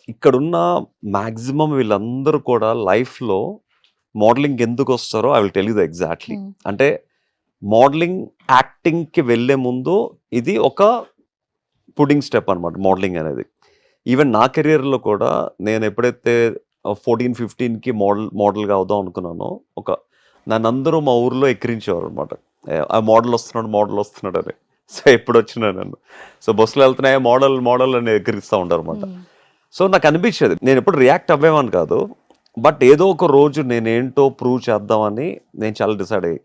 ఇక్కడున్న మాక్సిమం వీళ్ళందరూ కూడా లైఫ్‌లో మోడలింగ్ ఎందుకొస్తారో I will tell you the exactly. Hmm. అంటే మోడలింగ్, యాక్టింగ్‌కి వెళ్ళే ముందు ఇది ఒక పుడ్డింగ్ స్టెప్ అనమాట మోడలింగ్ అనేది. ఈవెన్ నా కెరియర్‌లో కూడా నేనెప్పుడైతే 14, 15కి మోడల్‌గా అవుదాం అనుకున్నానో, నన్నందరూ మా ఊర్లో ఎక్కిరించేవారనమాట. ఆ మోడలొస్తున్నాడని. సో, ఎప్పుడొచ్చినా నన్ను. సో, బస్సులో వెళ్తున్నాయా మోడల్, మోడల్ అని ఎక్కిరిస్తా ఉంటారనమాట. హ్మ్. సో, నాకనిపిచ్చేది. నేనెప్పుడు రియాక్ట్ అవ్వేవాడిని కాదు. బట్ ఏదో ఒక రోజు నేనేంటో ప్రూవ్ చేద్దామని నేను చాలా డిసైడ్ అయ్యి,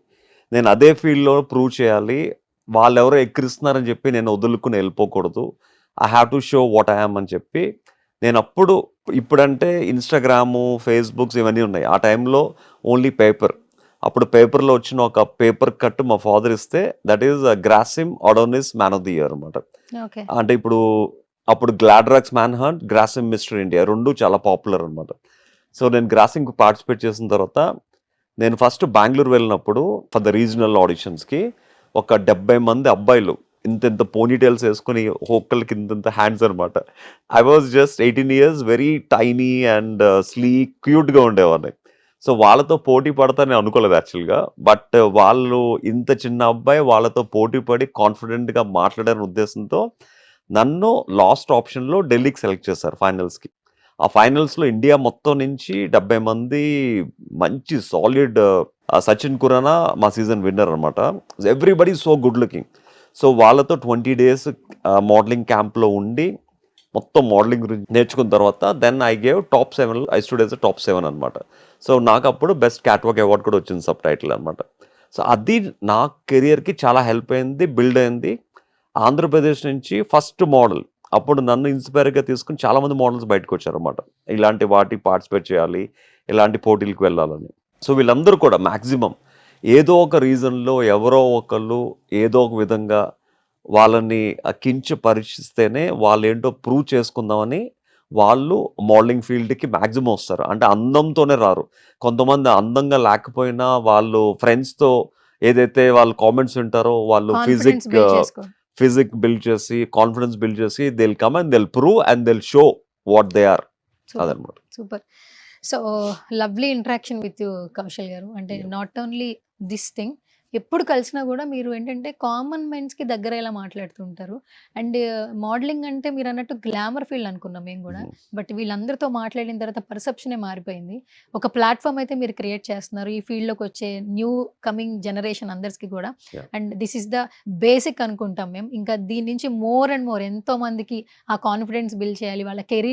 నేను అదే ఫీల్డ్‌లో ప్రూవ్ చేయాలి. వాళ్ళెవరో ఎక్కిరిస్తున్నారని చెప్పి నేను వదులుకొని వెళ్ళిపోకూడదు. I have to show what I am అని చెప్పి నేనప్పుడు ఇప్పుడంటే ఇన్‌స్టాగ్రాము, ఫేస్‌బుక్స్ ఇవన్నీ ఉన్నాయి. ఆ టైంలో ఓన్లీ పేపర్. అప్పుడు పేపర్‌లో వచ్చిన ఒక పేపర్ కట్ మా ఫాదర్ ఇస్తే that is Grasim Adonis man of the year అనమాట. ఓకే. అంటే అప్పుడు Gladrags man hunt, Grasim Mister India 2 చాలా పాపులర్ అనమాట. సో, నేను గ్రాసింగ్‌కి పార్టిసిపేట్ చేసిన తర్వాత నేను ఫస్ట్ బెంగుళూరు వెళ్ళినప్పుడు ఫర్ ద రీజనల్ ఆడిషన్స్‌కి ఒక 70 మంది అబ్బాయిలు ఇంతింత పోనీటైల్స్ ఏసుకొని ఒక్కొక్కళ్ళకి ఇంతింత హ్యాండ్స్ అనమాట. I was just 18 years very tiny and sleek క్యూట్‌గా ఉండేవాడిని. సో, వాళ్ళతో పోటీ పడతానని అనుకోలేదు యాక్చువల్‌గా. బట్ వాళ్ళు ఇంత చిన్న అబ్బాయి వాళ్ళతో పోటీ పడి కాన్ఫిడెంట్‌గా మాట్లాడారనే ఉద్దేశంతో నన్ను లాస్ట్ ఆప్షన్‌లో ఢిల్లీకి సెలెక్ట్ చేశారు ఫైనల్స్‌కి. ఆ ఫైనల్స్‌లో ఇండియా మొత్తం నుంచి 70 మంది మంచి సాలిడ్ సచిన్ ఖురానా మా సీజన్ విన్నర్ అనమాట. Everybody so good looking. So, వాళ్ళతో 20 డేస్ మోడలింగ్ క్యాంప్‌లో ఉండి మొత్తం మోడలింగ్ గురించి నేర్చుకున్న తర్వాత then I gave top 7 I stood as a top 7 అనమాట. సో, నాకప్పుడు బెస్ట్ క్యాట్‌వాక్ అవార్డ్ కూడా వచ్చింది సబ్‌టైటిల్ అనమాట. సో, అది నా కెరియర్‌కి చాలా హెల్ప్ అయింది, బిల్డ్ అయింది. ఆంధ్రప్రదేశ్ నుంచి ఫస్ట్ మోడల్. అప్పుడు నన్ను ఇన్‌స్పైర్‌గా తీసుకొని చాలామంది మోడల్స్ బయటకొచ్చారన్నమాట. ఇలాంటి వాటికి పార్టిసిపేట్ చేయాలి, ఇలాంటి పోటీలకు వెళ్ళాలని. సో, వీళ్ళందరూ కూడా మాక్సిమం ఏదో ఒక రీజన్‌లో ఎవరో ఒకళ్ళు ఏదో ఒక విధంగా వాళ్ళని కించపరిచిస్తేనే వాళ్ళేంటో ప్రూవ్ చేసుకుందామని వాళ్ళు మోడలింగ్ ఫీల్డ్‌కి మాక్సిమం వస్తారు. అంటే అందంతోనే రారు. కొంతమంది అందంగా లేకపోయినా వాళ్ళు ఫ్రెండ్స్‌తో ఏదైతే వాళ్ళు కామెంట్స్ వింటారో వాళ్ళు కాన్ఫిడెన్స్ బిల్డ్ చేసుకో. ఫిజిక్ బిల్డ్ చేసి, కాన్ఫిడెన్స్ బిల్డ్ చేసి they will come and they will prove and they will show what they are. Super. అదనమాట. Super. So, lovely interaction with you Kaushal garu. అంటే yeah! Not only this thing, ఎప్పుడు కలిసినా గూడా మీరు ఏంటంటే కామన్ మైండ్స్‌కి దగ్గరయ్యేలా మాట్లాడుతూ ఉంటారు. అండ్ మోడలింగ్ అంటే మీరన్నట్టు గ్లామర్ ఫీల్డ్ అనుకున్నాం మేము గూడా. హ్మ్. బట్ వీళ్ళందరితో మాట్లాడిన తర్వాత పర్సెప్షనే మారిపోయింది. ఒక ప్లాట్‌ఫార్మ్ అయితే మీరు క్రియేట్ చేస్తున్నారు. ఈ ఫీల్డ్‌లోకొచ్చే న్యూ కమింగ్ జనరేషన్ అందరికి గూడా. Yeah! And this is the basic అనుకుంటాం మేము. ఇంకా దీని నుంచి మోర్ అండ్ మోర్ ఎంతో మందికి ఆ కాన్ఫిడెన్స్ బిల్డ్ చేయాలి. వాళ్ళ కెరీర్